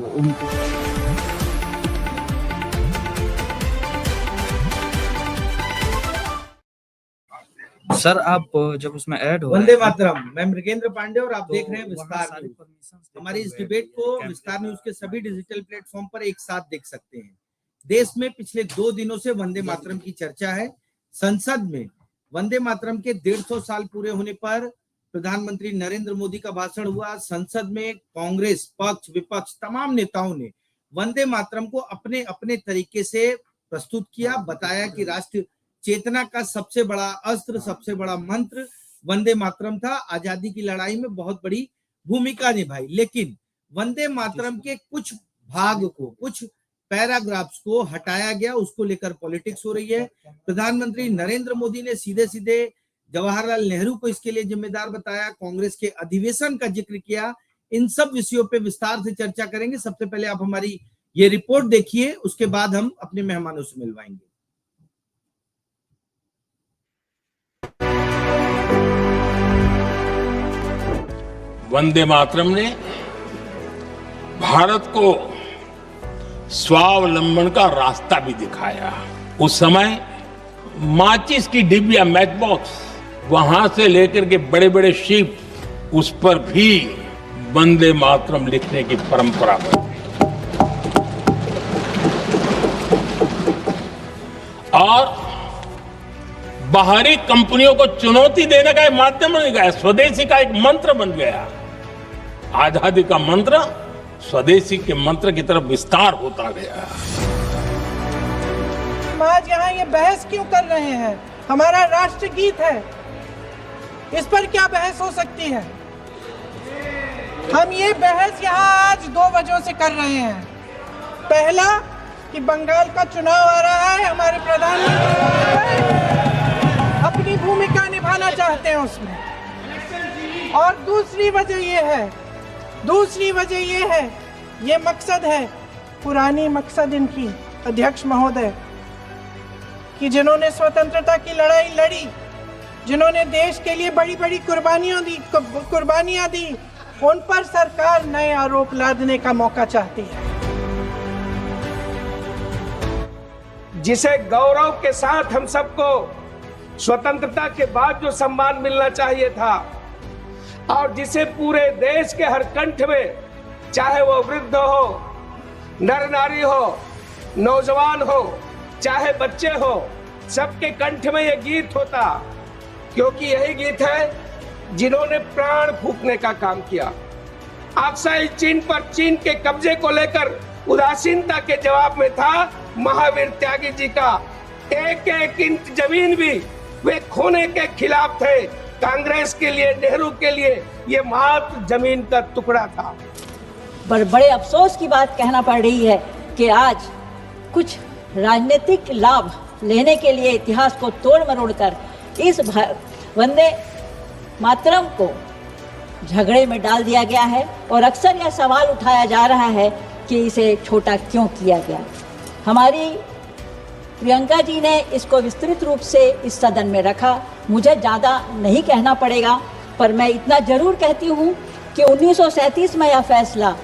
उनको सर आप जब उसमें ऐड हो वंदे मातरम, मैं मृगेंद्र पांडे और आप देख रहे हैं विस्तार सारी न्यूज। परमिशन हमारी इस डिबेट को विस्तार न्यूज के सभी डिजिटल प्लेटफॉर्म पर एक साथ देख सकते हैं। देश में पिछले 2 दिनों से वंदे मातरम की चर्चा है। संसद में वंदे मातरम के 150 साल पूरे होने पर प्रधानमंत्री नरेंद्र मोदी का भाषण हुआ। संसद में कांग्रेस पक्ष विपक्ष तमाम नेताओं ने वंदे मातरम को अपने अपने तरीके से प्रस्तुत किया, बताया कि राष्ट्र चेतना का सबसे बड़ा अस्त्र, सबसे बड़ा मंत्र वंदे मातरम था, आजादी की लड़ाई में बहुत बड़ी भूमिका निभाई। लेकिन वंदे मातरम के कुछ भाग को, कुछ पैराग्राफ्स को हटाया गया, उसको लेकर पॉलिटिक्स हो रही है। प्रधानमंत्री नरेंद्र मोदी ने सीधे सीधे जवाहरलाल नेहरू को इसके लिए जिम्मेदार बताया, कांग्रेस के अधिवेशन का जिक्र किया। इन सब विषयों पे विस्तार से चर्चा करेंगे। सबसे पहले आप हमारी ये रिपोर्ट देखिए, उसके बाद हम अपने मेहमानों से मिलवाएंगे। वंदे मातरम ने भारत को स्वावलंबन का रास्ता भी दिखाया। उस समय माचिस की डिबिया, मैच बॉक्स, वहां से लेकर के बड़े बड़े शिप, उस पर भी वंदे मातरम लिखने की परंपरा बनी और बाहरी कंपनियों को चुनौती देने का एक माध्यम बन गया, स्वदेशी का एक मंत्र बन गया। आजादी का मंत्र स्वदेशी के मंत्र की तरफ विस्तार होता गया। आज यहाँ ये बहस क्यों कर रहे हैं? हमारा राष्ट्रगीत है, इस पर क्या बहस हो सकती है? हम ये बहस यहाँ आज 2 वजहों से कर रहे हैं। पहला कि बंगाल का चुनाव आ रहा है, हमारे प्रधानमंत्री अपनी भूमिका निभाना चाहते हैं उसमें। और दूसरी वजह ये है, ये मकसद है, पुरानी मकसद इनकी अध्यक्ष महोदय, कि जिन्होंने स्वतंत्रता की लड़ाई लड़ी, जिन्होंने देश के लिए बड़ी बड़ी कुर्बानियां दी, उन पर सरकार नए आरोप लादने का मौका चाहती है। जिसे गौरव के साथ हम सबको स्वतंत्रता के बाद जो सम्मान मिलना चाहिए था, और जिसे पूरे देश के हर कंठ में, चाहे वो वृद्ध हो, नर नारी हो, नौजवान हो, चाहे बच्चे हो, सबके कंठ में ये गीत होता, क्योंकि यही गीत है जिन्होंने प्राण फूंकने का काम किया। अक्साई चीन पर चीन के कब्जे को लेकर उदासीनता के जवाब में था महावीर त्यागी जी का एक एक इंच जमीन भी वे खोने के खिलाफ थे। कांग्रेस के लिए, नेहरू के लिए ये मात्र जमीन का टुकड़ा था। पर बड़े अफसोस की बात कहना पड़ रही है कि आज कुछ राजनीतिक लाभ लेने के लिए इतिहास को तोड़ मरोड़ कर इस वंदे मातरम को झगड़े में डाल दिया गया है। और अक्सर यह सवाल उठाया जा रहा है कि इसे छोटा क्यों किया गया। हमारी प्रियंका जी ने इसको विस्तृत रूप से इस सदन में रखा। मुझे ज़्यादा नहीं कहना पड़ेगा, पर मैं इतना जरूर कहती हूँ कि 1937 में यह फैसला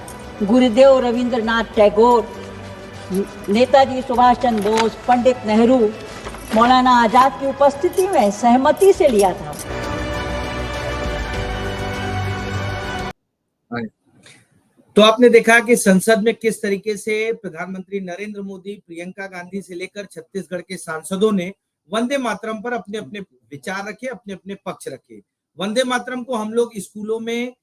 गुरुदेव रविंद्रनाथ टैगोर, नेताजी सुभाष चंद्र बोस, पंडित नेहरू, मौलाना आजाद की उपस्थिति में सहमति से लिया था। तो आपने देखा कि संसद में किस तरीके से प्रधानमंत्री नरेंद्र मोदी, प्रियंका गांधी से लेकर छत्तीसगढ़ के सांसदों ने वंदे मातरम पर अपने अपने विचार रखे, अपने अपने पक्ष रखे। वंदे मातरम को हम लोग स्कूलों में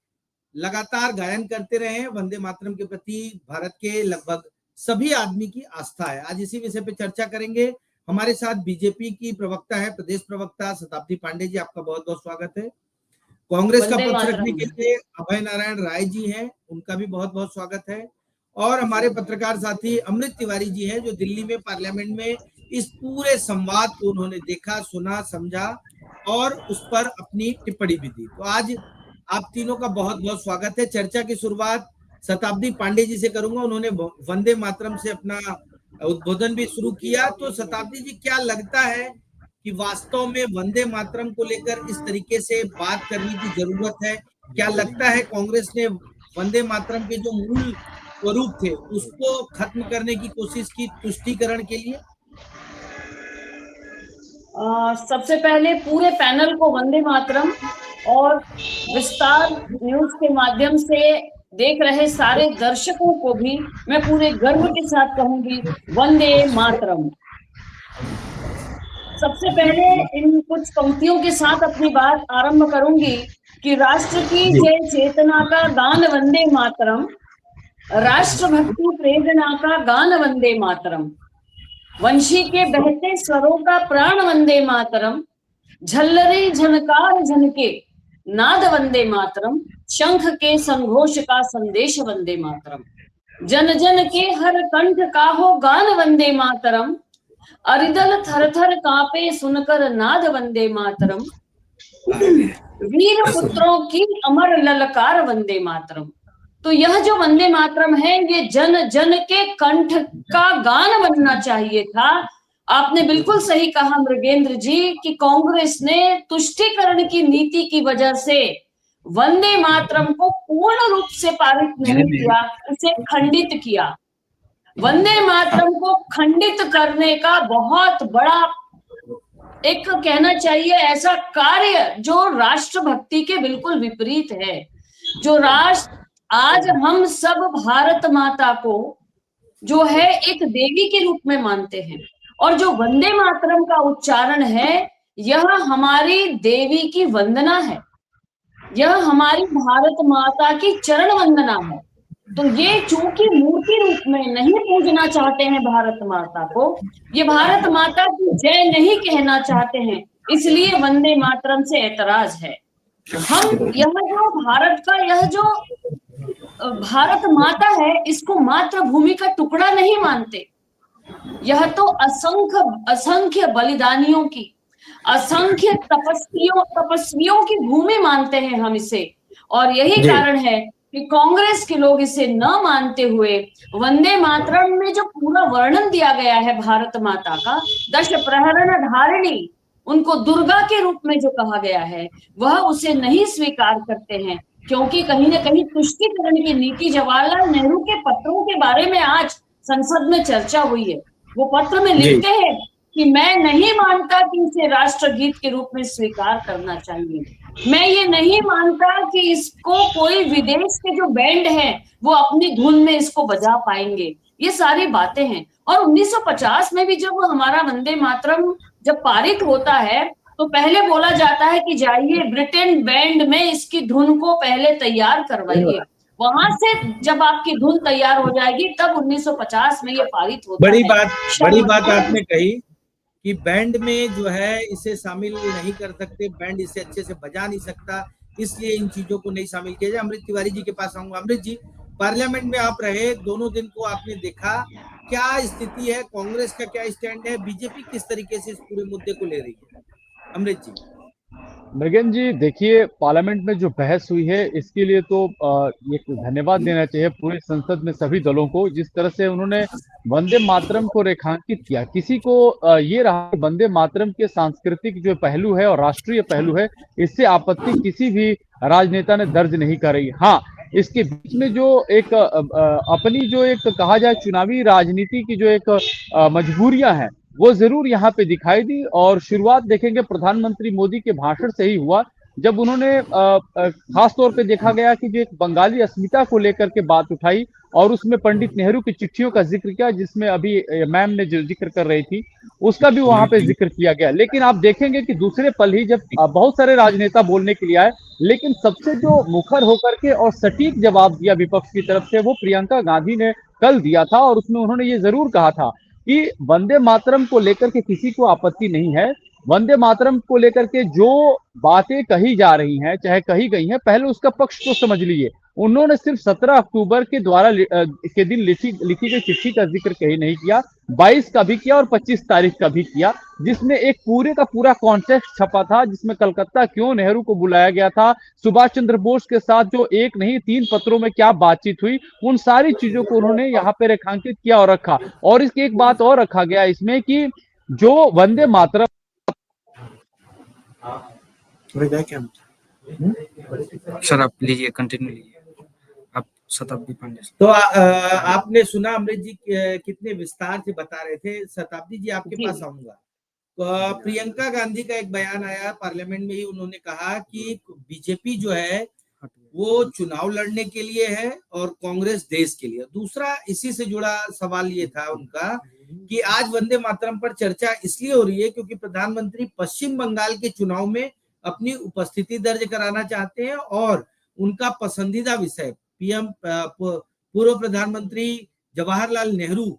लगातार गायन करते रहे हैं। वंदे मातरम के प्रति भारत के लगभग सभी आदमी की आस्था है। आज इसी विषय पे चर्चा करेंगे। हमारे साथ बीजेपी की प्रवक्ता है, प्रदेश प्रवक्ता शताब्दी पांडे जी, आपका बहुत बहुत स्वागत है। कांग्रेस का पक्ष रखने के लिए अभय नारायण राय जी हैं, उनका भी बहुत बहुत स्वागत है। और हमारे पत्रकार साथी अमृत तिवारी जी हैं, जो दिल्ली में पार्लियामेंट में इस पूरे संवाद को उन्होंने देखा, सुना, समझा और उस पर अपनी टिप्पणी भी दी। तो आज आप तीनों का बहुत बहुत स्वागत है। चर्चा की शुरुआत शताब्दी पांडे जी से करूंगा। उन्होंने वंदे मातरम से अपना उद्बोधन भी शुरू किया। तो शताब्दी जी, क्या लगता है कि वास्तव में वंदे मातरम को लेकर इस तरीके से बात करने की जरूरत है? क्या लगता है कांग्रेस ने वंदे मातरम के जो मूल स्वरूप थे उसको खत्म करने की कोशिश की तुष्टीकरण के लिए? सबसे पहले पूरे पैनल को वंदे मातरम और विस्तार न्यूज के माध्यम से देख रहे सारे दर्शकों को भी मैं पूरे गर्व के साथ कहूंगी वंदे मातरम। सबसे पहले इन कुछ पंक्तियों के साथ अपनी बात आरंभ करूंगी कि राष्ट्र की जय चेतना का गान वंदे मातरम, राष्ट्रभक्ति प्रेरणा का गान वंदे मातरम, वंशी के बहते स्वरों का प्राण वंदे मातरम, झल्लरी झनकार झनके नाद वंदे मातरम, शंख के संघोष का संदेश वंदे मातरम, जन जन के हर कंठ का हो गान वंदे मातरम, अरिदल थर थर कांपे सुनकर नाद वंदे मातरम, वीर पुत्रों की अमर ललकार वंदे मातरम। तो यह जो वंदे मातरम है ये जन जन के कंठ का गान बनना चाहिए था। आपने बिल्कुल सही कहा मृगेंद्र जी कि कांग्रेस ने तुष्टीकरण की नीति की वजह से वंदे मातरम को पूर्ण रूप से पारित नहीं किया, उसे खंडित किया। वंदे मातरम को खंडित करने का बहुत बड़ा एक कहना चाहिए ऐसा कार्य जो राष्ट्रभक्ति के बिल्कुल विपरीत है। जो राष्ट्र आज हम सब भारत माता को जो है एक देवी के रूप में मानते हैं और जो वंदे मातरम का उच्चारण है यह हमारी देवी की वंदना है, यह हमारी भारत माता की चरण वंदना है। तो ये चूंकि मूर्ति रूप में नहीं पूजना चाहते हैं भारत माता को, ये भारत माता की जय नहीं कहना चाहते हैं, इसलिए वंदे मातरम से ऐतराज है। हम यह जो भारत का यह जो भारत माता है इसको मातृभूमि का टुकड़ा नहीं मानते। यह तो असंख्य बलिदानियों की, असंख्य तपस्वियों की भूमि मानते हैं हम इसे। और यही कारण है कि कांग्रेस के लोग इसे न मानते हुए वंदे मातरम में जो पूरा वर्णन दिया गया है भारत माता का, दश प्रहरण धारिणी, उनको दुर्गा के रूप में जो कहा गया है वह उसे नहीं स्वीकार करते हैं, क्योंकि कहीं ना कहीं तुष्टीकरण की नीति जवाहरलाल नेहरू के पत्रों के बारे में आज संसद में चर्चा हुई है। वो पत्र में लिखते हैं कि मैं नहीं मानता कि इसे राष्ट्रगीत के रूप में स्वीकार करना चाहिए, मैं ये नहीं मानता कि इसको कोई विदेश के जो बैंड हैं वो अपनी धुन में इसको बजा पाएंगे। ये सारी बातें हैं। और 1950 में भी जब हमारा वंदे मातरम जब पारित होता है तो पहले बोला जाता है कि जाइए ब्रिटेन बैंड में इसकी धुन को पहले तैयार करवाइए, वहां से जब आपकी धुन तैयार हो जाएगी तब 1950 में ये पारित होता बड़ी है। बात आपने कही कि बैंड में जो है इसे शामिल नहीं कर सकते, बैंड इसे अच्छे से बजा नहीं सकता, इसलिए इन चीजों को नहीं शामिल किया जाए। अमृत तिवारी जी के पास आऊंगा। अमृत जी, पार्लियामेंट में आप रहे, दोनों दिन को आपने देखा, क्या स्थिति है, कांग्रेस का क्या स्टैंड है, बीजेपी किस तरीके से इस पूरे मुद्दे को ले रही है? अमृत जी। मृगेंद्र जी, देखिए पार्लियामेंट में जो बहस हुई है इसके लिए तो ये धन्यवाद देना चाहिए पूरे संसद में सभी दलों को, जिस तरह से उन्होंने वंदे मातरम को रेखांकित किया। किसी को ये रहा कि वंदे मातरम के सांस्कृतिक जो पहलू है और राष्ट्रीय पहलू है इससे आपत्ति किसी भी राजनेता ने दर्ज नहीं करी। हाँ, इसके बीच में जो एक अपनी जो एक कहा जाए चुनावी राजनीति की जो एक मजबूरियां हैं वो जरूर यहाँ पे दिखाई दी। और शुरुआत देखेंगे प्रधानमंत्री मोदी के भाषण से ही हुआ, जब उन्होंने खास तौर पे देखा गया कि जो एक बंगाली अस्मिता को लेकर के बात उठाई और उसमें पंडित नेहरू की चिट्ठियों का जिक्र किया, जिसमें अभी मैम ने जो जिक्र कर रही थी उसका भी वहां पे जिक्र किया गया। लेकिन आप देखेंगे कि दूसरे पल ही जब बहुत सारे राजनेता बोलने के लिए आए, लेकिन सबसे जो मुखर होकर के और सटीक जवाब दिया विपक्ष की तरफ से वो प्रियंका गांधी ने कल दिया था। और उसमें उन्होंने ये जरूर कहा था कि वंदे मातरम को लेकर के किसी को आपत्ति नहीं है, वंदे मातरम को लेकर के जो बातें कही जा रही हैं चाहे कही गई हैं, पहले उसका पक्ष तो समझ लीजिए। उन्होंने सिर्फ 17 अक्टूबर के द्वारा के दिन लिखी गई चिट्ठी का जिक्र कहीं नहीं किया, 22 का भी किया और 25 तारीख का भी किया, जिसमें एक पूरे का पूरा कॉन्टेक्स्ट छपा था, जिसमें कलकत्ता क्यों नेहरू को बुलाया गया था, सुभाष चंद्र बोस के साथ जो एक नहीं 3 पत्रों में क्या बातचीत हुई, उन सारी चीजों को उन्होंने यहाँ पे रेखांकित किया और रखा। और इसकी एक बात और रखा गया इसमें कि जो वंदे मातरम सर आप लीजिए, कंटिन्यू लीजिए आप। शताब्दी पांडे से। तो आपने सुना अमृत जी कितने विस्तार से बता रहे थे। शताब्दी जी आपके पास आऊंगा। तो प्रियंका गांधी का एक बयान आया पार्लियामेंट में ही, उन्होंने कहा कि बीजेपी जो है वो चुनाव लड़ने के लिए है और कांग्रेस देश के लिए। दूसरा इसी से जुड़ा सवाल ये था उनका कि आज वंदे मातरम पर चर्चा इसलिए हो रही है क्योंकि प्रधानमंत्री पश्चिम बंगाल के चुनाव में अपनी उपस्थिति दर्ज कराना चाहते हैं और उनका पसंदीदा विषय पीएम पूर्व प्रधानमंत्री जवाहरलाल नेहरू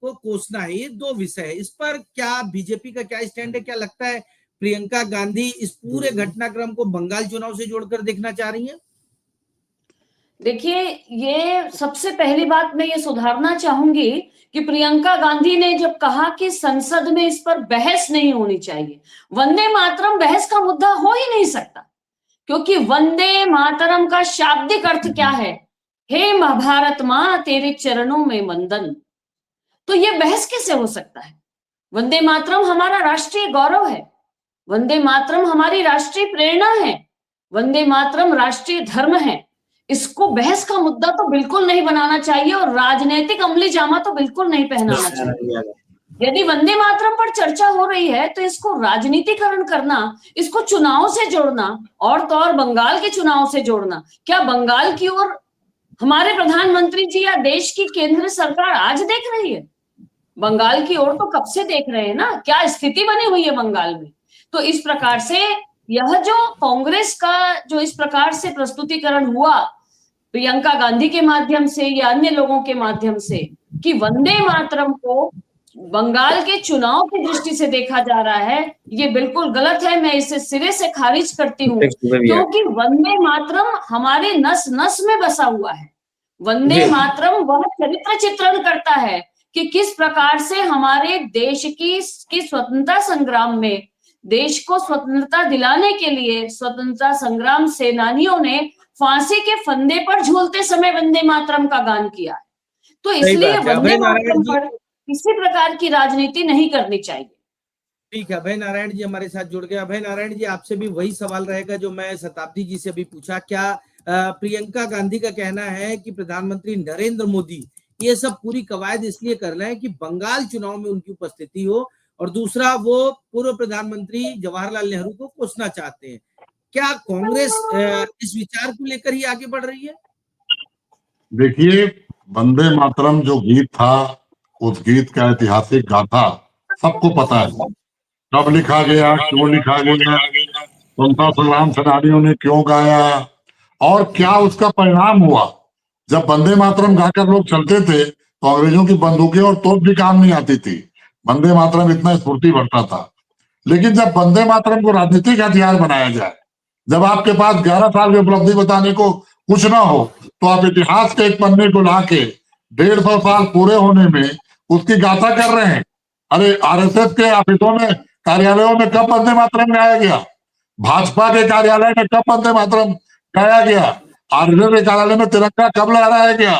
को कोसना है। ये दो विषय है। इस पर क्या बीजेपी का क्या स्टैंड है? क्या लगता है प्रियंका गांधी इस पूरे घटनाक्रम को बंगाल चुनाव से जोड़कर देखना चाह रही हैं? देखिए, ये सबसे पहली बात मैं ये सुधारना चाहूंगी कि प्रियंका गांधी ने जब कहा कि संसद में इस पर बहस नहीं होनी चाहिए, वंदे मातरम बहस का मुद्दा हो ही नहीं सकता, क्योंकि वंदे मातरम का शाब्दिक अर्थ क्या है? हे महाभारत मां तेरे चरणों में वंदन। तो ये बहस कैसे हो सकता है? वंदे मातरम हमारा राष्ट्रीय गौरव है, वंदे मातरम हमारी राष्ट्रीय प्रेरणा है, वंदे मातरम राष्ट्रीय धर्म है। इसको बहस का मुद्दा तो बिल्कुल नहीं बनाना चाहिए और राजनीतिक अमली जामा तो बिल्कुल नहीं पहनाना चाहिए। यदि वंदे मातरम पर चर्चा हो रही है तो इसको राजनीतिकरण करना, इसको चुनाव से जोड़ना, और तो और बंगाल के चुनाव से जोड़ना, क्या बंगाल की ओर हमारे प्रधानमंत्री जी या देश की केंद्र सरकार आज देख रही है? बंगाल की ओर तो कब से देख रहे हैं ना, क्या स्थिति बनी हुई है बंगाल में। तो इस प्रकार से यह जो कांग्रेस का जो इस प्रकार से प्रस्तुतिकरण हुआ प्रियंका गांधी के माध्यम से या अन्य लोगों के माध्यम से कि वंदे मातरम को बंगाल के चुनाव की दृष्टि से देखा जा रहा है, ये बिल्कुल गलत है। मैं इसे सिरे से खारिज करती हूँ, क्योंकि वंदे मातरम हमारे नस नस में बसा हुआ है। वंदे मातरम वह चरित्र चित्रण करता है कि किस प्रकार से हमारे देश की स्वतंत्रता संग्राम में, देश को स्वतंत्रता दिलाने के लिए स्वतंत्रता संग्राम सेनानियों ने फांसी के फंदे पर झूलते समय वंदे मातरम का गान किया। तो इसलिए वंदे मातरम पर किसी प्रकार की राजनीति नहीं करनी चाहिए। ठीक है, अभय नारायण जी हमारे साथ जुड़ गए। अभय नारायण जी, आपसे भी वही सवाल रहेगा जो मैं शताब्दी जी से भी पूछा। क्या प्रियंका गांधी का कहना है कि प्रधानमंत्री नरेंद्र मोदी ये सब पूरी कवायद इसलिए कर रहे हैं कि बंगाल चुनाव में उनकी उपस्थिति हो, और दूसरा वो पूर्व प्रधानमंत्री जवाहरलाल नेहरू को कोसना चाहते हैं? क्या कांग्रेस इस विचार को लेकर ही आगे बढ़ रही है? देखिए, वंदे मातरम जो गीत था, उस गीत का ऐतिहासिक गाथा सबको पता है। कब लिखा गया, क्यों लिखा गया, स्वतंत्रता संग्राम सेनानियों ने क्यों गाया और क्या उसका परिणाम हुआ। जब वंदे मातरम गाकर लोग चलते थे तो अंग्रेजों की बंदूकें और तोप भी काम नहीं आती थी। वंदे मातरम इतना स्फूर्ति भरता था। लेकिन जब वंदे मातरम को राजनीतिक हथियार बनाया जाए, जब आपके पास 11 साल की उपलब्धि बताने को कुछ ना हो, तो आप इतिहास के एक पन्ने को लाके 150 साल पूरे होने में उसकी गाथा कर रहे हैं। अरे आरएसएस के ऑफिसों में, कार्यालयों में कब वंदे मातरम गाया गया? भाजपा के कार्यालय में कब वंदे मातरम गाया गया? आरएसएस के कार्यालय में तिरंगा कब लहराया गया?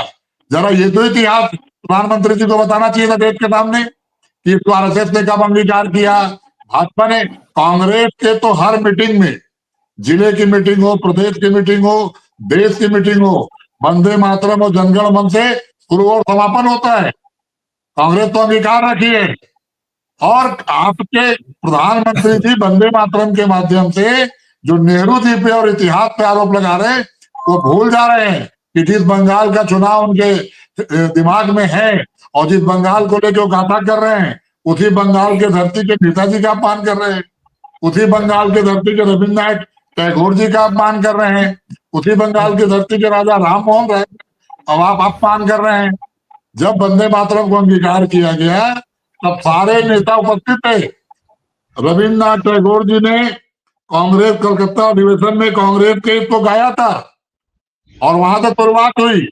जरा ये तो इतिहास प्रधानमंत्री जी को बताना चाहिए था देश के सामने कि इसको आरएसएस ने कब अंगीकार किया, भाजपा ने। कांग्रेस के तो हर मीटिंग में, जिले की मीटिंग हो, प्रदेश की मीटिंग हो, देश की मीटिंग हो, वंदे मातरम और जनगण मन से शुरू और समापन होता है। कांग्रेस तो अंगीकार रखी है। और आपके प्रधानमंत्री जी वंदे मातरम के माध्यम से जो नेहरू जी पे और इतिहास पे आरोप लगा रहे हैं, वो भूल जा रहे हैं कि जिस बंगाल का चुनाव उनके दिमाग में है और जिस बंगाल को लेकर गाथा कर रहे हैं, उसी बंगाल के धरती के नेताजी का अपमान कर रहे हैं, उसी बंगाल के धरती के रविन्द्रनाथ टैगोर जी का अपमान कर रहे हैं, उसी बंगाल की धरती के राजा राम मोहन राय अब आप अपमान कर रहे हैं। जब वंदे मातरम को अंगीकार किया गया तब सारे नेता उपस्थित थे। रविन्द्रनाथ टैगोर जी ने कांग्रेस कलकत्ता अधिवेशन में कांग्रेस के इसको गाया था और वहां से शुरुआत हुई।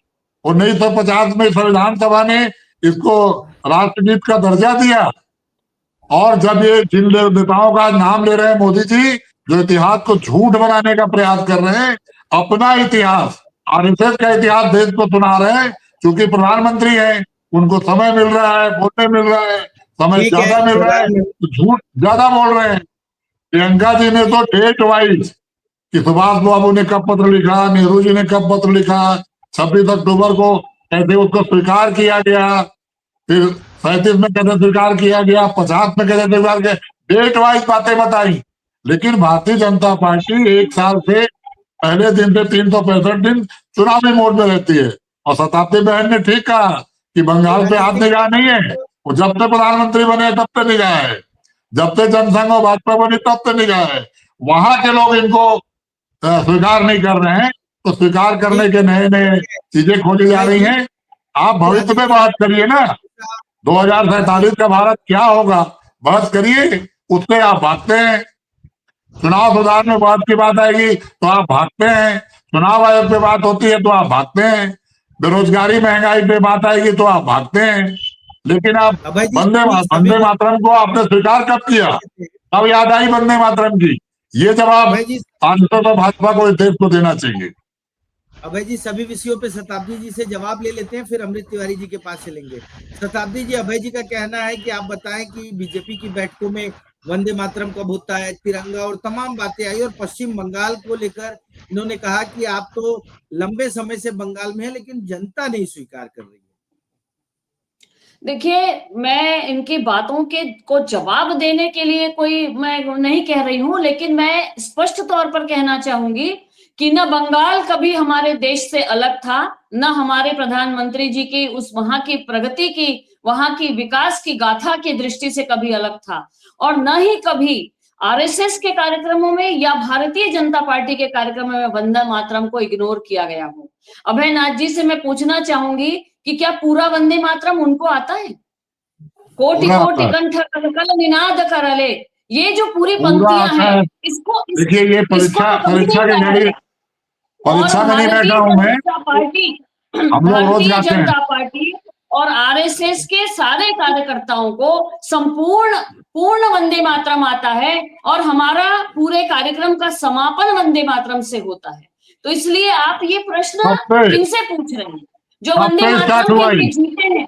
1950 में संविधान सभा ने इसको राष्ट्रगीत का दर्जा दिया। और जब ये जिन नेताओं का नाम ले रहे हैं मोदी जी, जो इतिहास को झूठ बनाने का प्रयास कर रहे हैं, अपना इतिहास, आरएसएस का इतिहास देश को सुना रहे हैं, क्योंकि प्रधानमंत्री हैं, उनको समय मिल रहा है, बोलने मिल रहा है, समय ज्यादा मिल रहा है, तो झूठ ज्यादा बोल रहे हैं। प्रियंका जी ने तो डेट वाइज कि सुभाष बाबू ने कब पत्र लिखा, नेहरू जी ने कब पत्र लिखा, 26 अक्टूबर को कैसे उसको स्वीकार किया गया, फिर 37 में कैसे स्वीकार किया गया, 50 में कैसे स्वीकार किया, डेट वाइज बातें बताई। लेकिन भारतीय जनता पार्टी 1 साल से पहले दिन से 365 दिन चुनावी मोड में रहती है। और शताब्दी बहन ने ठीक कहा कि बंगाल पे हाथ निगाह नहीं है, वो जब से प्रधानमंत्री बने तब से निगाह है, जब से जनसंघ और भाजपा बनी तब से निगाह है। वहां के लोग इनको स्वीकार नहीं कर रहे हैं, तो स्वीकार करने के नए नए चीजें खोजी जा रही हैं। आप भविष्य में बात करिए ना, 2047 का भारत क्या होगा, बात करिए, उससे आप भागते हैं। चुनाव सुधार में बात की बात आएगी तो आप भागते हैं, चुनाव आयोग पे बात होती है तो आप भागते हैं, बेरोजगारी महंगाई पे बात आएगी तो आप भागते हैं। लेकिन आप वंदे मातरम को आपने स्वीकार कब किया, कब याद आई वंदे मातरम की? ये जवाब सांसद और भाजपा को इस देश को देना चाहिए। अभय जी, सभी विषयों पे शताब्दी जी से जवाब ले लेते हैं, फिर अमृत तिवारी जी के पास चलेंगे। शताब्दी जी, अभय जी का कहना है कि आप बताएं कि बीजेपी की बैठकों में वंदे मातरम कब होता है, तिरंगा और तमाम बातें आई, और पश्चिम बंगाल को लेकर इन्होंने कहा कि आप तो लंबे समय से बंगाल में है लेकिन जनता नहीं स्वीकार कर रही है। देखिए, मैं इनकी बातों को जवाब देने के लिए कोई मैं नहीं कह रही हूं, लेकिन मैं स्पष्ट तौर पर कहना चाहूंगी कि न बंगाल कभी हमारे देश से अलग था, न हमारे प्रधानमंत्री जी की उस वहां की प्रगति की, वहां की विकास की गाथा की दृष्टि से कभी अलग था, और न ही कभी आरएसएस के कार्यक्रमों में या भारतीय जनता पार्टी के कार्यक्रमों में वंदे मातरम को इग्नोर किया गया हो। अभय नाथ जी से मैं पूछना चाहूंगी कि क्या पूरा वंदे मातरम उनको आता है? कोटि कोटि कंठ कल निनाद करले, ये जो पूरी पंक्तियां हैं, इसको देखिए, ये परीक्षा के जरिए परीक्षा में नहीं बैठा हूं मैं, भारतीय जनता पार्टी और आरएसएस के सारे कार्यकर्ताओं को पूर्ण वंदे मातरम आता है, और हमारा पूरे कार्यक्रम का समापन वंदे मातरम से होता है। तो इसलिए आप ये प्रश्न किनसे पूछ रहे हैं? जो वंदे मातरम के लिए जीते हैं।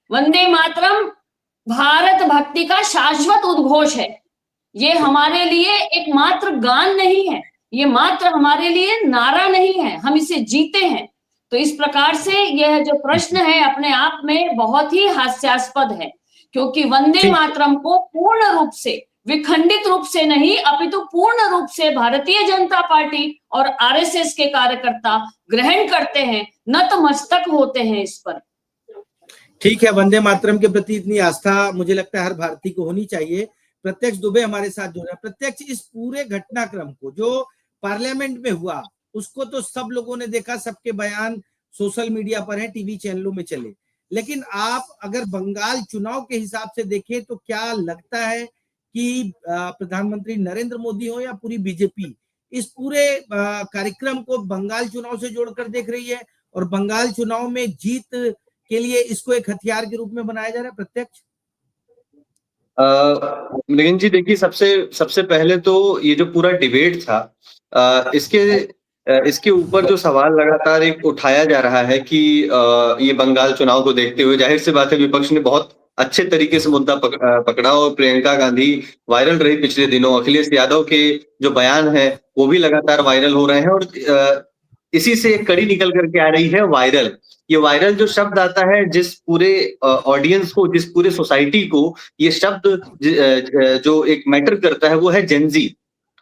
वंदे मातरम भारत भक्ति का शाश्वत उद्घोष है। ये हमारे लिए एक मात्र गान नहीं है, ये मात्र हमारे लिए नारा नहीं है, हम इसे जीते हैं। तो इस प्रकार से यह जो प्रश्न है अपने आप में बहुत ही हास्यास्पद है, क्योंकि वंदे मातरम को पूर्ण रूप से, विखंडित रूप से नहीं, अपितु पूर्ण रूप से भारतीय जनता पार्टी और आरएसएस के कार्यकर्ता ग्रहण करते हैं, नतमस्तक होते हैं इस पर। ठीक है, वंदे मातरम के प्रति इतनी आस्था मुझे लगता है हर भारतीय को होनी चाहिए। प्रत्यक्ष दुबे हमारे साथ जुड़ रहे हैं। प्रत्यक्ष, इस पूरे घटनाक्रम को जो पार्लियामेंट में हुआ उसको तो सब लोगों ने देखा, सबके बयान सोशल मीडिया पर है, टीवी चैनलों में चले, लेकिन आप अगर बंगाल चुनाव के हिसाब से देखें तो क्या लगता है कि प्रधानमंत्री नरेंद्र मोदी हो या पूरी बीजेपी इस पूरे कार्यक्रम को बंगाल चुनाव से जोड़कर देख रही है, और बंगाल चुनाव में जीत के लिए इसको एक हथियार के रूप में बनाया जा रहा है? प्रत्यक्ष मृगन जी, देखिए, सबसे पहले तो ये जो पूरा डिबेट था, इसके ऊपर जो सवाल लगातार एक उठाया जा रहा है कि ये बंगाल चुनाव को देखते हुए जाहिर सी बात है विपक्ष ने बहुत अच्छे तरीके से मुद्दा पकड़ा, और प्रियंका गांधी वायरल रही पिछले दिनों। अखिलेश यादव के जो बयान है वो भी लगातार वायरल हो रहे हैं, और इसी से एक कड़ी निकल करके आ रही है वायरल। ये वायरल जो शब्द आता है, जिस पूरे ऑडियंस को, जिस पूरे सोसाइटी को ये शब्द जो एक मैटर करता है वो है जेनजी,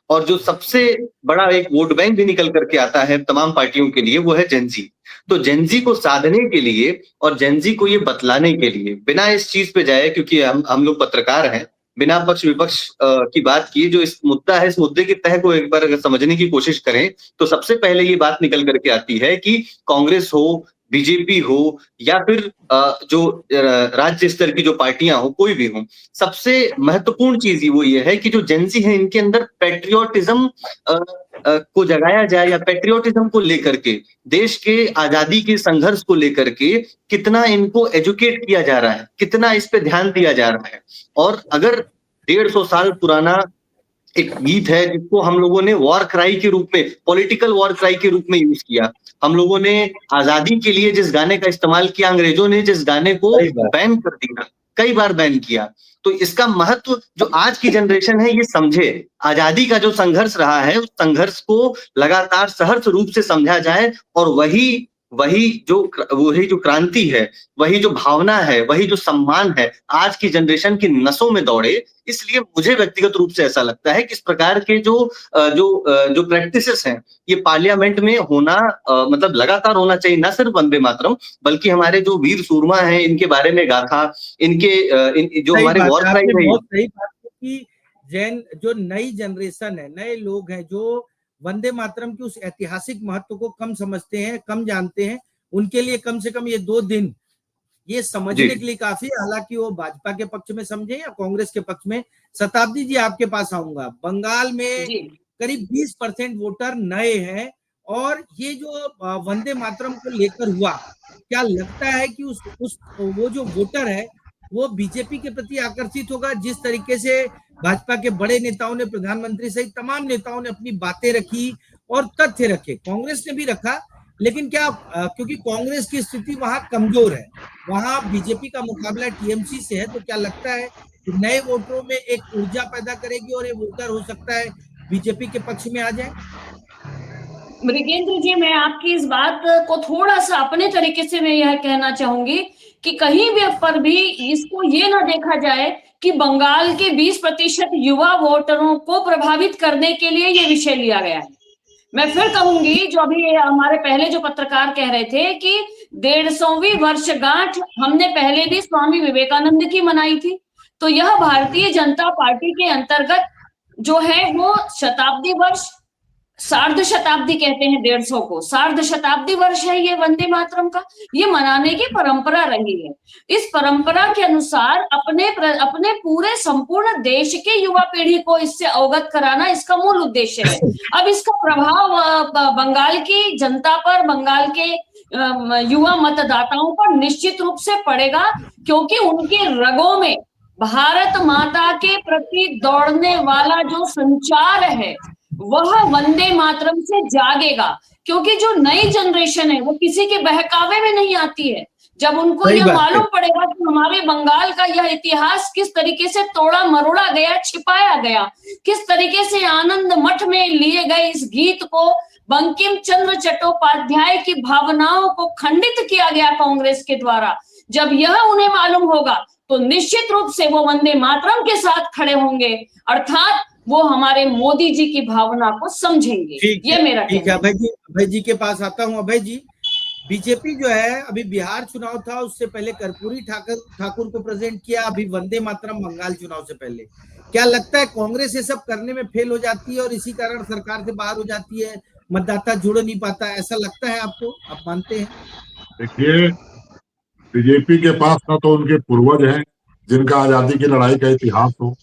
और जो सबसे बड़ा एक वोट बैंक भी निकल करके आता है तमाम पार्टियों के लिए वो है जेनजी। तो जेनजी को साधने के लिए और जेनजी को ये बतलाने के लिए, बिना इस चीज पे जाए, क्योंकि हम लोग पत्रकार हैं, बिना पक्ष विपक्ष की बात किए, जो इस मुद्दा है, इस मुद्दे के तह को एक बार अगर समझने की कोशिश करें तो सबसे पहले ये बात निकल करके आती है कि कांग्रेस हो, बीजेपी हो, या फिर जो राज्य स्तर की जो पार्टियां हो, कोई भी हो, सबसे महत्वपूर्ण चीज वो ये है कि जो जेनजी है इनके अंदर पैट्रियोटिज्म को जगाया जाए, या पैट्रियोटिज्म को लेकर के, देश के आजादी के संघर्ष को लेकर के कितना इनको एजुकेट किया जा रहा है, कितना इस पे ध्यान दिया जा रहा है। और अगर 150 साल पुराना एक गीत है जिसको हम लोगों ने वॉर क्राई के रूप में, पॉलिटिकल वॉर क्राई के रूप में यूज किया, हम लोगों ने आजादी के लिए जिस गाने का इस्तेमाल किया, अंग्रेजों ने जिस गाने को बैन कर दिया, कई बार बैन किया, तो इसका महत्व जो आज की जनरेशन है ये समझे। आजादी का जो संघर्ष रहा है उस संघर्ष को लगातार सहर्ष रूप से समझा जाए, और वही वही जो क्रांति है, वही जो भावना है, वही जो सम्मान है, आज की जनरेशन की नसों में दौड़े। इसलिए मुझे व्यक्तिगत रूप से ऐसा लगता है कि इस प्रकार के जो प्रैक्टिसेस हैं, ये पार्लियामेंट में होना मतलब लगातार होना चाहिए। ना सिर्फ वंदे मातरम, बल्कि हमारे जो वीर सूरमा हैं, इनके बारे में गाथा, इनके जो सही हमारे बात वॉर है, क्राई आपने है, बहुत सही बात की कि जो नई जनरेशन है, नए लोग हैं जो वंदे मातरम की उस ऐतिहासिक महत्व को कम समझते हैं, कम जानते हैं, उनके लिए कम से कम ये 2 दिन ये समझने जी। के लिए काफी है। हालांकि वो भाजपा के पक्ष में समझे या कांग्रेस के पक्ष में। शताब्दी जी, आपके पास आऊंगा। बंगाल में जी करीब 20% वोटर नए हैं और ये जो वंदे मातरम को लेकर हुआ, क्या लगता है कि वो जो वोटर है वो बीजेपी के प्रति आकर्षित होगा? जिस तरीके से भाजपा के बड़े नेताओं ने, प्रधानमंत्री सहित तमाम नेताओं ने अपनी बातें रखी और तथ्य रखे, कांग्रेस ने भी रखा, लेकिन क्या क्योंकि कांग्रेस की स्थिति वहां कमजोर है, वहां बीजेपी का मुकाबला टीएमसी से है, तो क्या लगता है कि नए वोटरों में एक ऊर्जा पैदा करेगी और ये वोटर हो सकता है बीजेपी के पक्ष में आ जाए? मृगेंद्र जी, मैं आपकी इस बात को थोड़ा सा अपने तरीके से मैं यह कहना चाहूंगी कि कहीं भी पर भी इसको ये ना देखा जाए कि बंगाल के 20% युवा वोटरों को प्रभावित करने के लिए ये विषय लिया गया है। मैं फिर कहूंगी, जो अभी हमारे पहले जो पत्रकार कह रहे थे कि 150वीं वर्षगांठ हमने पहले भी स्वामी विवेकानंद की मनाई थी, तो यह भारतीय जनता पार्टी के अंतर्गत जो है वो शताब्दी वर्ष, सार्ध शताब्दी कहते हैं 150 को, सार्ध शताब्दी वर्ष है ये वंदे मातरम का, ये मनाने की परंपरा रही है। इस परंपरा के अनुसार अपने पूरे संपूर्ण देश के युवा पीढ़ी को इससे अवगत कराना इसका मूल उद्देश्य है। अब इसका प्रभाव बंगाल की जनता पर, बंगाल के युवा मतदाताओं पर निश्चित रूप से पड़ेगा, क्योंकि उनके रगों में भारत माता के प्रति दौड़ने वाला जो संचार है वह वंदे मातरम से जागेगा। क्योंकि जो नई जनरेशन है वो किसी के बहकावे में नहीं आती है। जब उनको यह मालूम पड़ेगा कि हमारे बंगाल का यह इतिहास किस तरीके से तोड़ा मरोड़ा गया, छिपाया गया, किस तरीके से आनंद मठ में लिए गए इस गीत को, बंकिम चंद्र चट्टोपाध्याय की भावनाओं को खंडित किया गया कांग्रेस के द्वारा, जब यह उन्हें मालूम होगा तो निश्चित रूप से वो वंदे मातरम के साथ खड़े होंगे, अर्थात वो हमारे मोदी जी की भावना को समझेंगे। ये मेरा ठीक है। अभय जी के पास आता हूँ। अभय जी, बीजेपी जो है, अभी बिहार चुनाव था, उससे पहले कर्पूरी ठाकुर को प्रेजेंट किया, अभी वंदे मातरम बंगाल चुनाव से पहले। क्या लगता है कांग्रेस ये सब करने में फेल हो जाती है और इसी कारण सरकार से बाहर हो जाती है, मतदाता जुड़ नहीं पाता, ऐसा लगता है आपको? आप मानते हैं? देखिए, बीजेपी के पास ना तो उनके पूर्वज हैं जिनका आजादी की लड़ाई का इतिहास हो,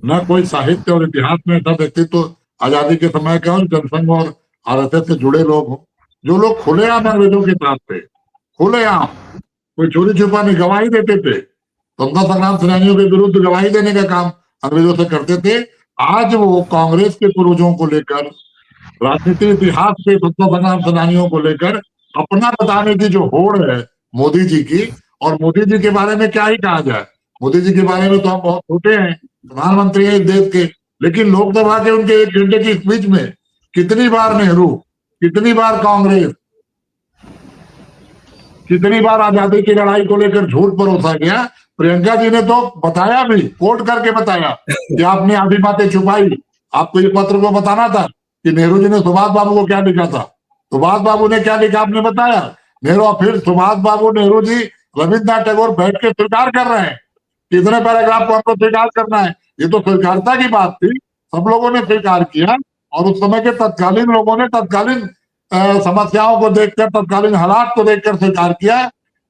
न कोई साहित्य और इतिहास में ऐसा व्यक्तित्व आजादी के समय का और जनसंघ और आरएसएस से जुड़े लोग हों, जो लोग खुलेआम अंग्रेजों के साथ थे, खुलेआम, कोई चोरी छुपा नहीं, गवाही देते थे, स्वतंत्रता संग्राम सेनानियों के विरुद्ध गवाही देने का काम अंग्रेजों से करते थे। आज वो कांग्रेस के पूर्वजों को लेकर, राजनीतिक इतिहास के स्वतंत्रता संग्राम सेनानियों को लेकर अपना बताने की जो होड़ है मोदी जी की, और मोदी जी के बारे में क्या ही कहा जाए, मोदी जी के बारे में तो हम बहुत छोटे हैं, प्रधानमंत्री है इस देश के, लेकिन लोकसभा के उनके 1 घंटे की स्पीच में कितनी बार नेहरू, कितनी बार कांग्रेस, कितनी बार आजादी की लड़ाई को लेकर झूठ परोसा गया। प्रियंका जी ने तो बताया भी, कोट करके बताया कि आपने आधी बातें छुपाई, आपको ये पत्र को बताना था कि नेहरू जी ने सुभाष बाबू को क्या लिखा था, सुभाष बाबू ने क्या लिखा आपने बताया, नेहरू, फिर सुभाष बाबू, नेहरू जी, रविन्द्रनाथ टैगोर बैठ के स्वीकार कर रहे हैं, कितने पैराग्राफ को हमको स्वीकार करना है। ये तो स्वीकारता की बात थी, सब लोगों ने स्वीकार किया और उस समय के तत्कालीन लोगों ने तत्कालीन समस्याओं को देखकर, तत्कालीन हालात को देखकर स्वीकार किया।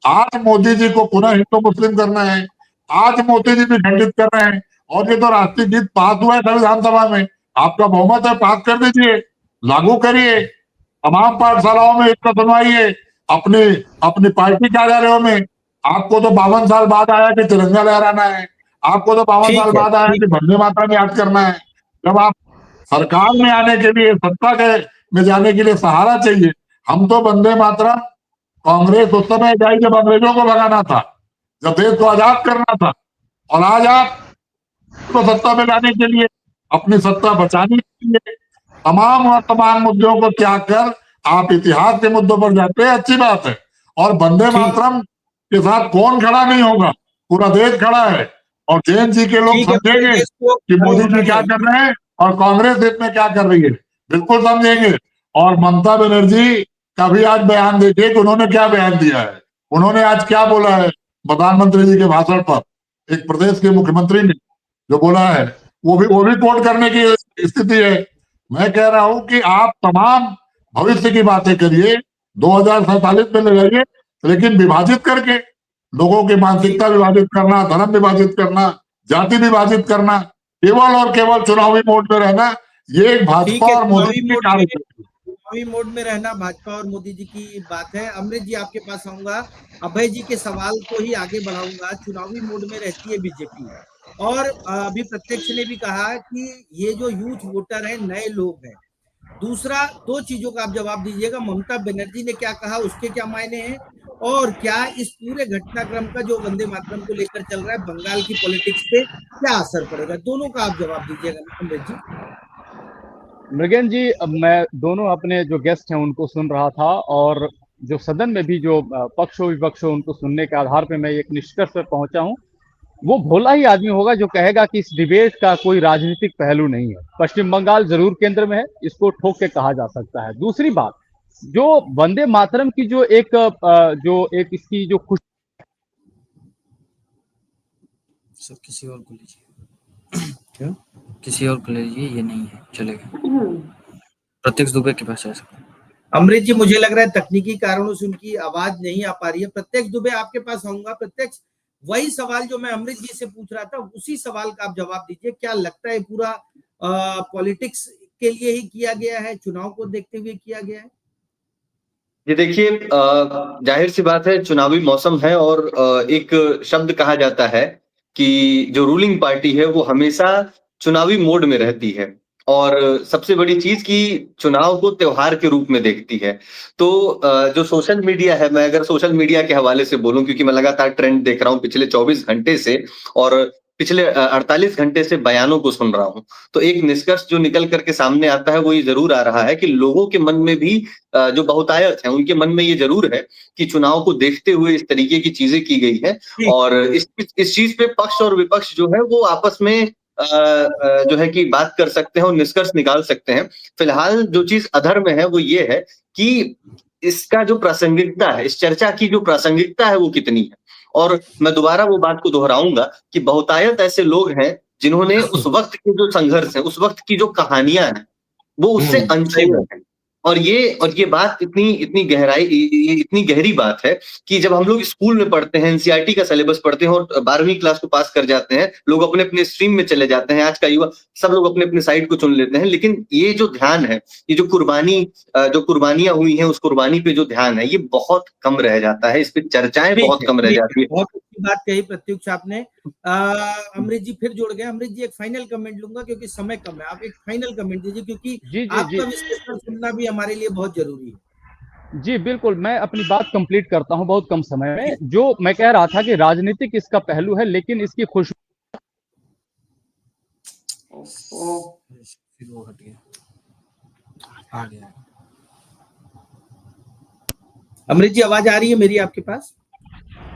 आज मोदी जी को पुनः हिंदू मुस्लिम करना है, आज मोदी जी भी खंडित कर रहे हैं, और ये तो राष्ट्रीय गीत पास हुआ है संविधान सभा में, आपका बहुमत है, पास कर दीजिए, लागू करिए, तमाम पाठशालाओं में इसका सुनवाइए, अपनी पार्टी कार्यालयों में। आपको तो 52 साल बाद आया कि तिरंगा लहराना है, आपको तो 52 साल बाद आया कि वंदे मातरम याद करना है। जब आप सरकार में आने के लिए, सत्ता में जाने के लिए सहारा चाहिए, हम तो वंदे मातरम, कांग्रेस उस समय जाई जब अंग्रेजों को भगाना था, जब देश को आजाद करना था, और आज आप तो सत्ता में लाने के लिए, अपनी सत्ता बचाने के लिए तमाम मुद्दों को त्याग कर आप इतिहास के मुद्दों पर जाते हैं, अच्छी बात है। और वंदे मातरम के साथ कौन खड़ा नहीं होगा, पूरा देश खड़ा है। और जेएनजी के लोग समझेंगे कि मोदी जी क्या कर रहे हैं और कांग्रेस इसमें क्या कर रही है, बिल्कुल समझेंगे। और ममता बनर्जी का भी आज बयान देखिए कि उन्होंने क्या बयान दिया है। उन्होंने आज क्या बोला है प्रधानमंत्री जी के भाषण पर, एक प्रदेश के मुख्यमंत्री ने जो बोला है वो भी कोट करने की स्थिति है। मैं कह रहा हूं कि आप तमाम भविष्य की बातें करिए, 2047 में लगाइए, लेकिन विभाजित करके, लोगों की मानसिकता विभाजित करना, धर्म विभाजित करना, जाति विभाजित करना, केवल और केवल चुनावी मोड में रहना, ये एक भाजपा और मोदी जी के कार्य है। चुनावी मोड में रहना भाजपा और मोदी जी की बात है। अमृत जी आपके पास आऊंगा, अभय जी के सवाल को ही आगे बढ़ाऊंगा। चुनावी मोड में रहती है बीजेपी, और अभी प्रत्यक्ष ने भी कहा कि ये जो यूथ वोटर है नए लोग हैं। दूसरा, दो चीजों का आप जवाब दीजिएगा, ममता बनर्जी ने क्या कहा, उसके क्या मायने हैं, और क्या इस पूरे घटनाक्रम का जो वंदे मातरम को लेकर चल रहा है बंगाल की पॉलिटिक्स पे क्या असर पड़ेगा, दोनों का आप जवाब दीजिएगा अमृत जी। मृगेन जी, अब मैं दोनों अपने जो गेस्ट हैं उनको सुन रहा था, और जो सदन में भी जो पक्ष विपक्ष हो उनको सुनने के आधार पे मैं एक निष्कर्ष पर पहुंचा हूं। वो भोला ही आदमी होगा जो कहेगा कि इस डिबेट का कोई राजनीतिक पहलू नहीं है। पश्चिम बंगाल जरूर केंद्र में है, इसको ठोक के कहा जा सकता है। दूसरी बात, जो वंदे मातरम की जो एक इसकी जो खुश सर किसी और को लीजिए, क्या किसी और को लीजिए, ये नहीं है चलेगा। प्रत्यक्ष दुबे के पास आ सकते हैं। अमृत जी, मुझे लग रहा है तकनीकी कारणों से उनकी आवाज नहीं आ पा रही है। प्रत्यक्ष दुबे आपके पास आऊंगा। प्रत्यक्ष, वही सवाल जो मैं अमृत जी से पूछ रहा था, उसी सवाल का आप जवाब दीजिए। क्या लगता है पूरा पॉलिटिक्स के लिए ही किया गया है, चुनाव को देखते हुए किया गया है? ये देखिए, जाहिर सी बात है, चुनावी मौसम है, और एक शब्द कहा जाता है कि जो रूलिंग पार्टी है वो हमेशा चुनावी मोड में रहती है, और सबसे बड़ी चीज कि चुनाव को त्योहार के रूप में देखती है। तो जो सोशल मीडिया है, मैं अगर सोशल मीडिया के हवाले से बोलूं, क्योंकि मैं लगातार ट्रेंड देख रहा हूं पिछले 24 घंटे से, और पिछले 48 घंटे से बयानों को सुन रहा हूं, तो एक निष्कर्ष जो निकल करके सामने आता है वो ये जरूर आ रहा है कि लोगों के मन में भी, जो बहुतायत है उनके मन में ये जरूर है कि चुनाव को देखते हुए इस तरीके की चीजें की गई है, और इस चीज पे पक्ष और विपक्ष जो है वो आपस में जो है कि बात कर सकते हैं और निष्कर्ष निकाल सकते हैं। फिलहाल जो चीज अधर में है वो ये है कि इसका जो प्रासंगिकता है, इस चर्चा की जो प्रासंगिकता है वो कितनी है। और मैं दोबारा वो बात को दोहराऊंगा कि बहुतायत ऐसे लोग हैं जिन्होंने उस वक्त के जो संघर्ष है, उस वक्त की जो कहानियां हैं, वो उससे अनछूए हैं। और ये बात इतनी गहरी बात है कि जब हम लोग स्कूल में पढ़ते हैं, एनसीईआरटी का सिलेबस पढ़ते हैं और 12वीं क्लास को पास कर जाते हैं, लोग अपने अपने स्ट्रीम में चले जाते हैं, आज का युवा सब लोग अपने अपने साइड को चुन लेते हैं, लेकिन ये जो ध्यान है, ये जो कुर्बानियां हुई हैं, उस कुर्बानी पे जो ध्यान है, ये बहुत कम रह जाता है, इस पे चर्चाएं बहुत कम रह जाती है। बहुत अच्छी बात कही प्रत्युष आपने। अमृत जी फिर जुड़ गए। अमृत जी, एक फाइनल कमेंट लूंगा क्योंकि समय कम है, आप एक फाइनल कमेंट दीजिए, क्योंकि आपका विश्लेषण सुनना भी हमारे लिए बहुत जरूरी है। जी बिल्कुल, मैं अपनी बात कंप्लीट करता हूं बहुत कम समय में। जो मैं कह रहा था कि राजनीतिक इसका पहलू है, लेकिन इसकी खुशबू फिर वो हट गया, आ गया। अमृत जी, आवाज आ रही है मेरी आपके पास?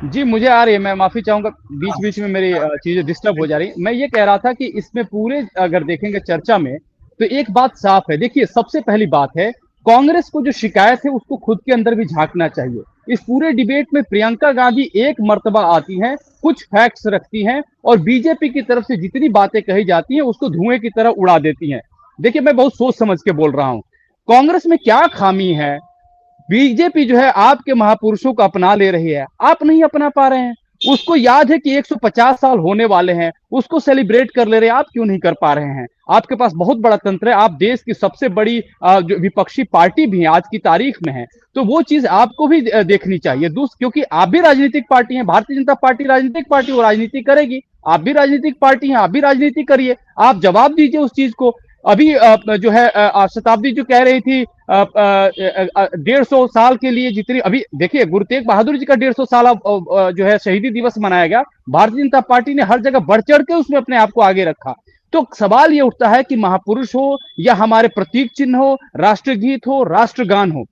जी मुझे आ रही है, मैं माफी चाहूंगा, बीच बीच में मेरी चीजें डिस्टर्ब हो जा रही। मैं ये कह रहा था कि इसमें पूरे अगर देखेंगे चर्चा में तो एक बात साफ है। देखिए, सबसे पहली बात है, कांग्रेस को जो शिकायत है उसको खुद के अंदर भी झांकना चाहिए। इस पूरे डिबेट में प्रियंका गांधी एक मर्तबा आती हैं, कुछ फैक्ट्स रखती हैं, और बीजेपी की तरफ से जितनी बातें कही जाती हैं उसको धुएं की तरह उड़ा देती हैं। देखिए, मैं बहुत सोच समझ के बोल रहा हूं, कांग्रेस में क्या खामी है। बीजेपी जो है आपके महापुरुषों को अपना ले रही है, आप नहीं अपना पा रहे हैं। उसको याद है कि 150 साल होने वाले हैं, उसको सेलिब्रेट कर ले रहे हैं, आप क्यों नहीं कर पा रहे हैं। आपके पास बहुत बड़ा तंत्र है, आप देश की सबसे बड़ी जो विपक्षी पार्टी भी है आज की तारीख में है, तो वो चीज आपको भी देखनी चाहिए। क्योंकि आप भी राजनीतिक पार्टी हैं, भारतीय जनता पार्टी राजनीतिक पार्टी, वो राजनीति करेगी, आप भी राजनीतिक पार्टी हैं, आप भी राजनीति करिए, आप जवाब दीजिए उस चीज को। अभी जो है शताब्दी जो कह रही थी 150 साल के लिए जितनी, अभी देखिए गुरु तेग बहादुर जी का 150 साल जो है शहीदी दिवस मनाया गया, भारतीय जनता पार्टी ने हर जगह बढ़ चढ़ के उसमें अपने आप को आगे रखा। तो सवाल ये उठता है कि महापुरुष हो या हमारे प्रतीक चिन्ह हो, राष्ट्रगीत हो, राष्ट्रगान हो,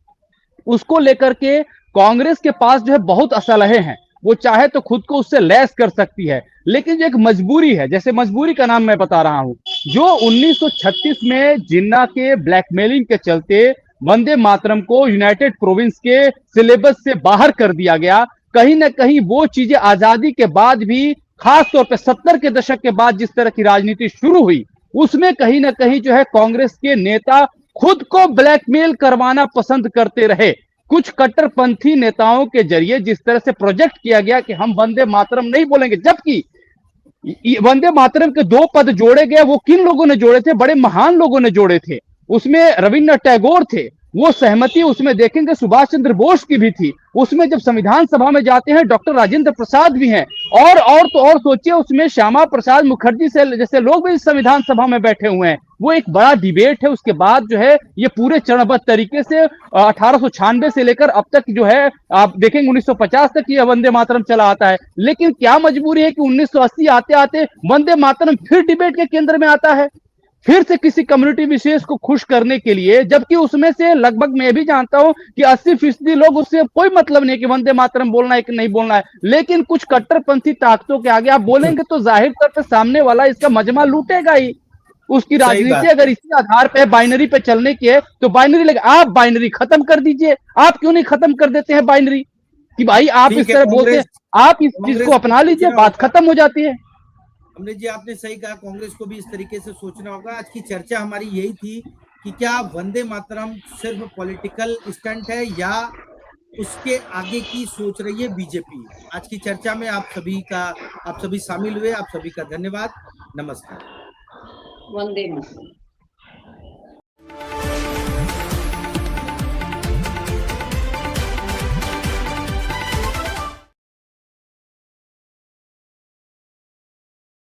उसको लेकर के कांग्रेस के पास जो है बहुत असलहे हैं, वो चाहे तो खुद को उससे लैस कर सकती है, लेकिन जो एक मजबूरी है, जैसे मजबूरी का नाम मैं बता रहा हूं, जो 1936 में जिन्ना के ब्लैकमेलिंग के चलते वंदे मातरम को यूनाइटेड प्रोविंस के सिलेबस से बाहर कर दिया गया, कहीं ना कहीं वो चीजें आजादी के बाद भी, खास तौर पे 70 के दशक के बाद जिस तरह की राजनीति शुरू हुई, उसमें कहीं ना कहीं जो है कांग्रेस के नेता खुद को ब्लैकमेल करवाना पसंद करते रहे। कुछ कट्टरपंथी नेताओं के जरिए जिस तरह से प्रोजेक्ट किया गया कि हम वंदे मातरम नहीं बोलेंगे, जबकि वंदे मातरम के 2 पद जोड़े गए, वो किन लोगों ने जोड़े थे? बड़े महान लोगों ने जोड़े थे। उसमें रविन्द्रनाथ टैगोर थे, वो सहमति उसमें देखेंगे सुभाष चंद्र बोस की भी थी। उसमें जब संविधान सभा में जाते हैं डॉक्टर राजेंद्र प्रसाद भी हैं, और तो और सोचिए उसमें श्यामा प्रसाद मुखर्जी से जैसे लोग भी इस संविधान सभा में बैठे हुए हैं। वो एक बड़ा डिबेट है। उसके बाद जो है ये पूरे चरणबद्ध तरीके से 1896 से लेकर अब तक जो है आप देखेंगे 1950 तक ये वंदे मातरम चला आता है। लेकिन क्या मजबूरी है कि 1980 आते आते वंदे मातरम फिर डिबेट के केंद्र में आता है, फिर से किसी कम्युनिटी विशेष को खुश करने के लिए, जबकि उसमें से लगभग मैं भी जानता हूं कि 80% लोग, उससे कोई मतलब नहीं कि वंदे मातरम बोलना है कि नहीं बोलना है। लेकिन कुछ कट्टरपंथी ताकतों के आगे आप बोलेंगे तो जाहिर तौर पर सामने वाला इसका मजमा लूटेगा ही। उसकी राजनीति अगर इसी आधार पे बाइनरी पे चलने की है तो बाइनरी लगे, आप बाइनरी खत्म कर दीजिए। आप क्यों नहीं खत्म कर देते हैं बाइनरी कि भाई आप इस तरह बोलते हैं, आप इस चीज को अपना लीजिए, बात खत्म हो जाती है। अमृत जी आपने सही कहा, कांग्रेस को भी इस तरीके से सोचना होगा। आज की चर्चा हमारी यही थी कि क्या वंदे मातरम सिर्फ पॉलिटिकल स्टंट है या उसके आगे की सोच रही है बीजेपी। आज की चर्चा में आप सभी शामिल हुए, आप सभी का धन्यवाद। नमस्कार। वंदे मातरम।